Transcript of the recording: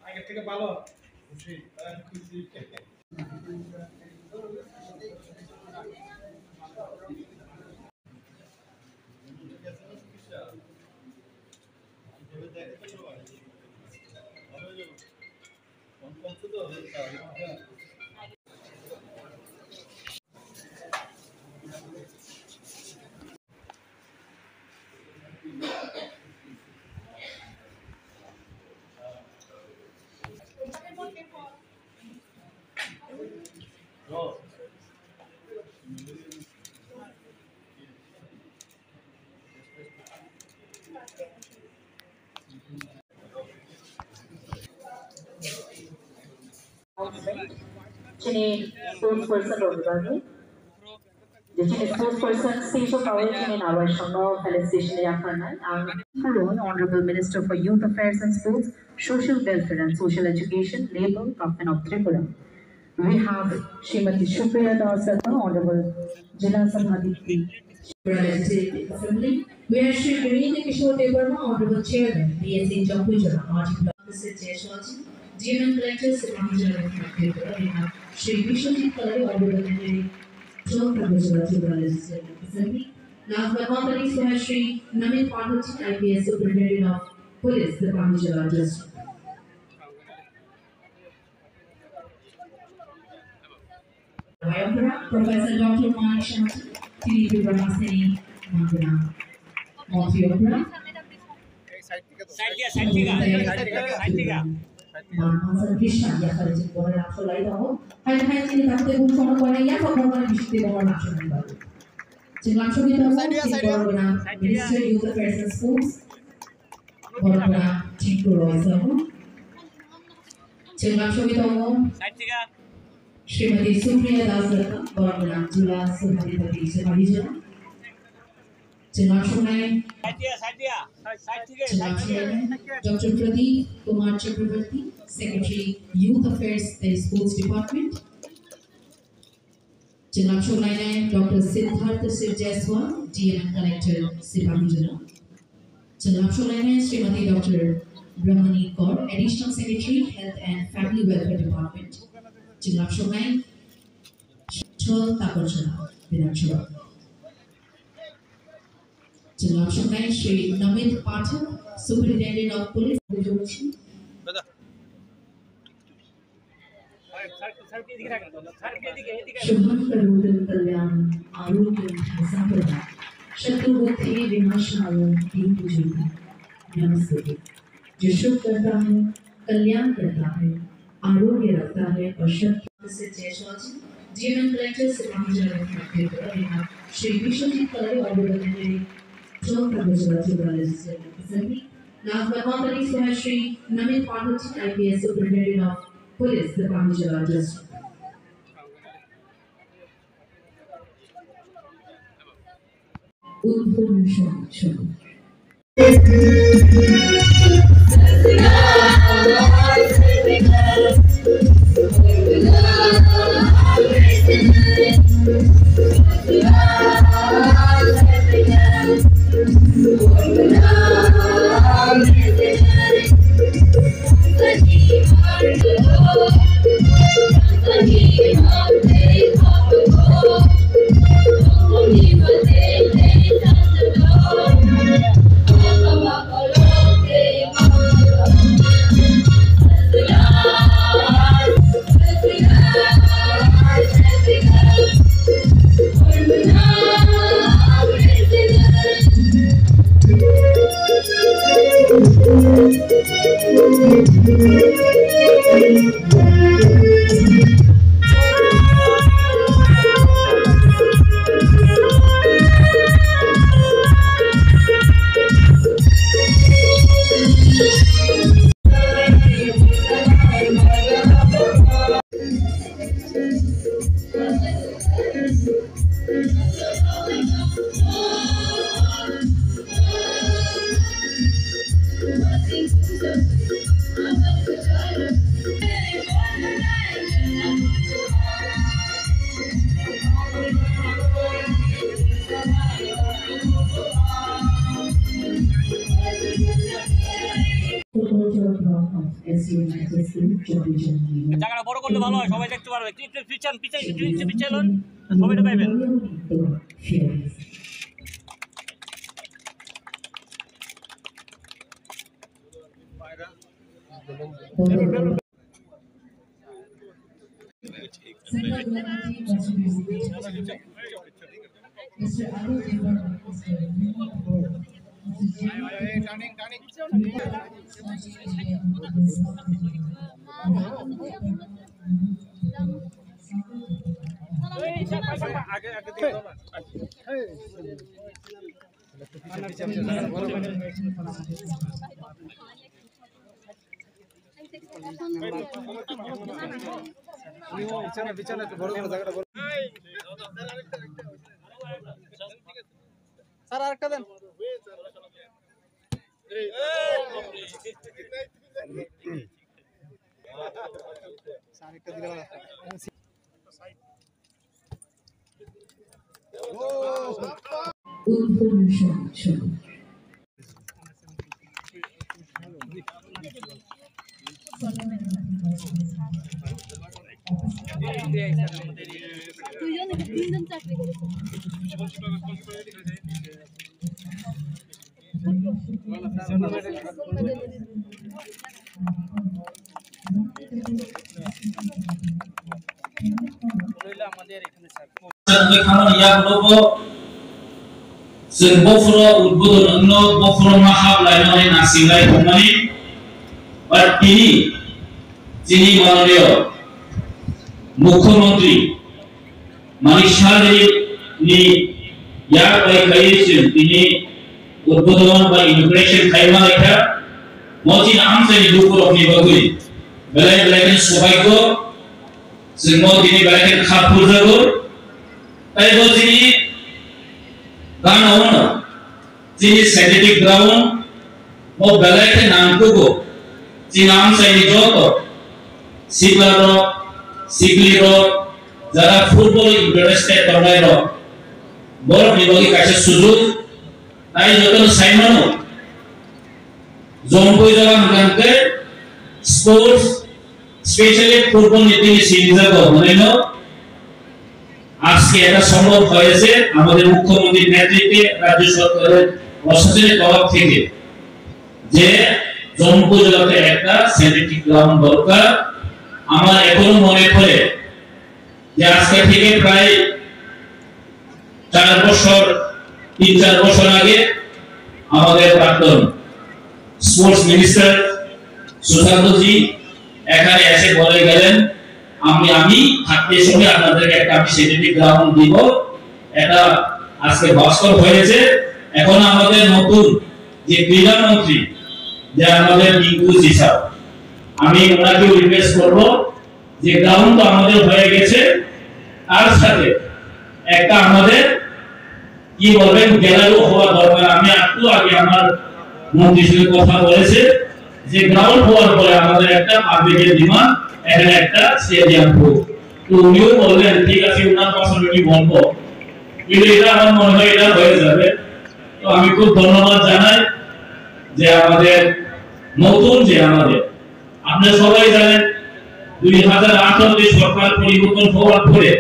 আগের থেকে ভালো খুশি খুশি Sini spokesperson Rohibani. Jadi spokesperson Sisho Kawai sini nawai shono felicitation yang kanai. Ang Honorable Minister for Youth Affairs and Sports, Social Welfare and Social Education, Labour, Government of Tripura. We have Srimati Shupriya Das, Honorable Jila Sabhadipati. Legislative Assembly, where Shri Virendra Kishore Devarma, Honorable Chairman, BSc Jampujara, Article Officer Jayaswati, GM Collector Sibamijara, we have Shri Vishwajit Kalari, Honorable Engineer, John Prabhujara, Tripura Legislative Assembly. Last but not the least, we have Shri Namit Parvati, IPS Superintendent of Police, the Pamijara District. Professor Dr. Manik Shanti, Tiri Brahmaseni, Mandana, Motiopra. Manfaat bisa ya kalau jadi orang langsung lain tahu. Hanya ini tak ada unsur orang yang tak orang bisa orang langsung baru. Jadi langsung kita orang Minister Youth Affairs and Sports, orang Cikgu Royal. Jadi langsung kita orang Srimati Supriya Das, orang Jula Sabhadipati Sabhadipati. Dr. Pradeep Kumar Chakravarti, Secretary Youth Affairs and Sports Department. Dr. Siddhartha Sir Jaiswal, DM Collector Sibamijara. Srimati Dr. Brahmani Kaur, Additional Secretary Health and Family Welfare Department. Chol Takorjana, Vinachura. Shri Namit Pathak, Superintendent of Police. Shubham Karudal Kalyan, Arogya Sampada, Shatrubhati Vinashaya, Deen Pujita, Namaste. जो शुभ करता है, कल्याण करता है, आरोग्य रखता है और शत्रु से जयस्वाल जी, GM Collector Sibamijara, we have Shri Vishwajit Kalari, Honorable Engineer, John Prabhujara, Tripura Legislative Assembly. Last but not the least, we have Shri Namit Parvati, IPS Superintendent of Police, the Pamijara District. We're জায়গাটা বড় করলে ভালো হয়, সবাই দেখতে পারবে। পিছন পিছন সবাইটা পাইবেন। বিছানা একটু বড় করে জায়গাটা বড় স্যার আরেকটা দেন স্যার একটা দিলে ভালো তিনজন চাকরি করেছে जों बफुरो उद्बोधन बफुरो माहाब लायनानै नासिंलाय हमनानै बा तिनि जिनि माननीय मुख्यमंत्री मानिक साहानि यार बायखायसिम तिनि उद्बोधन बा इनग्रेशन खायमा लेखा मजिन आमसानि दुखुरफनि बागै बेलाय बेलायनि सबायखौ जों दिनै बेलायनि खाफुर जागौ ताइबो जिनि गानावनो जिनि साइंटिफिक ग्राउंड मो बेलायनि नामखौ जिना आमसानि जत सिगलारो सिगलिरो যারা ফুটবল ইন্টারেস্টেড করলাইরো বড় বিভাগে কাছে সুযোগ তাই যতন সাইমানো জম্বই জায়গা মধ্যে স্পোর্টস স্পেশালি ফুটবল নীতি সিরিজাগো হলো আজকে এটা সম্ভব হয়েছে আমাদের মুখ্যমন্ত্রীর নেতৃত্বে রাজ্য সরকারের প্রশাসনের তরফ থেকে যে জম্বই জায়গাতে একটা সাইন্টিফিক গ্রাউন্ড দরকার আমার এখনো মনে পড়ে যে আজকে থেকে প্রায় 3-4 বছর আগে আমাদের প্রাক্তন স্পোর্টস মিনিস্টার সুশান্তজি এখানে এসে বলে গেলেন আমি থাকতে সময় আপনাদেরকে একটা সাইন্টিফিক গ্রাউন্ড দিব। এটা আজকে বাস্তব হয়েছে। এখন আমাদের নতুন যে ক্রীড়া মন্ত্রী যে আমাদের টিঙ্কু জিসাব আমি ওনাকে রিকোয়েস্ট করব যে গ্রাউন্ড তো আমাদের হয়ে গেছে তার সাথে একটা আমাদের কি বলবেন গ্যালারি হওয়া দরকার। আমি একটু আগে আমার মন্ত্রীর সাথে কথা বলেছে যে গ্রাউন্ড হওয়ার পরে আমাদের একটা পাবলিকের ডিমান্ড এখানে একটা স্টেডিয়াম হোক। তো উনিও বললেন ঠিক আছে ওনার পছন্দ আমি বলবো কিন্তু এটা আমার মনে হয় এটা হয়ে যাবে। তো আমি খুব ধন্যবাদ জানাই যে আমাদের নতুন যে আমাদের আপনারা সবাই জানেন 2018 সরকার পরিবর্তন হওয়ার পরে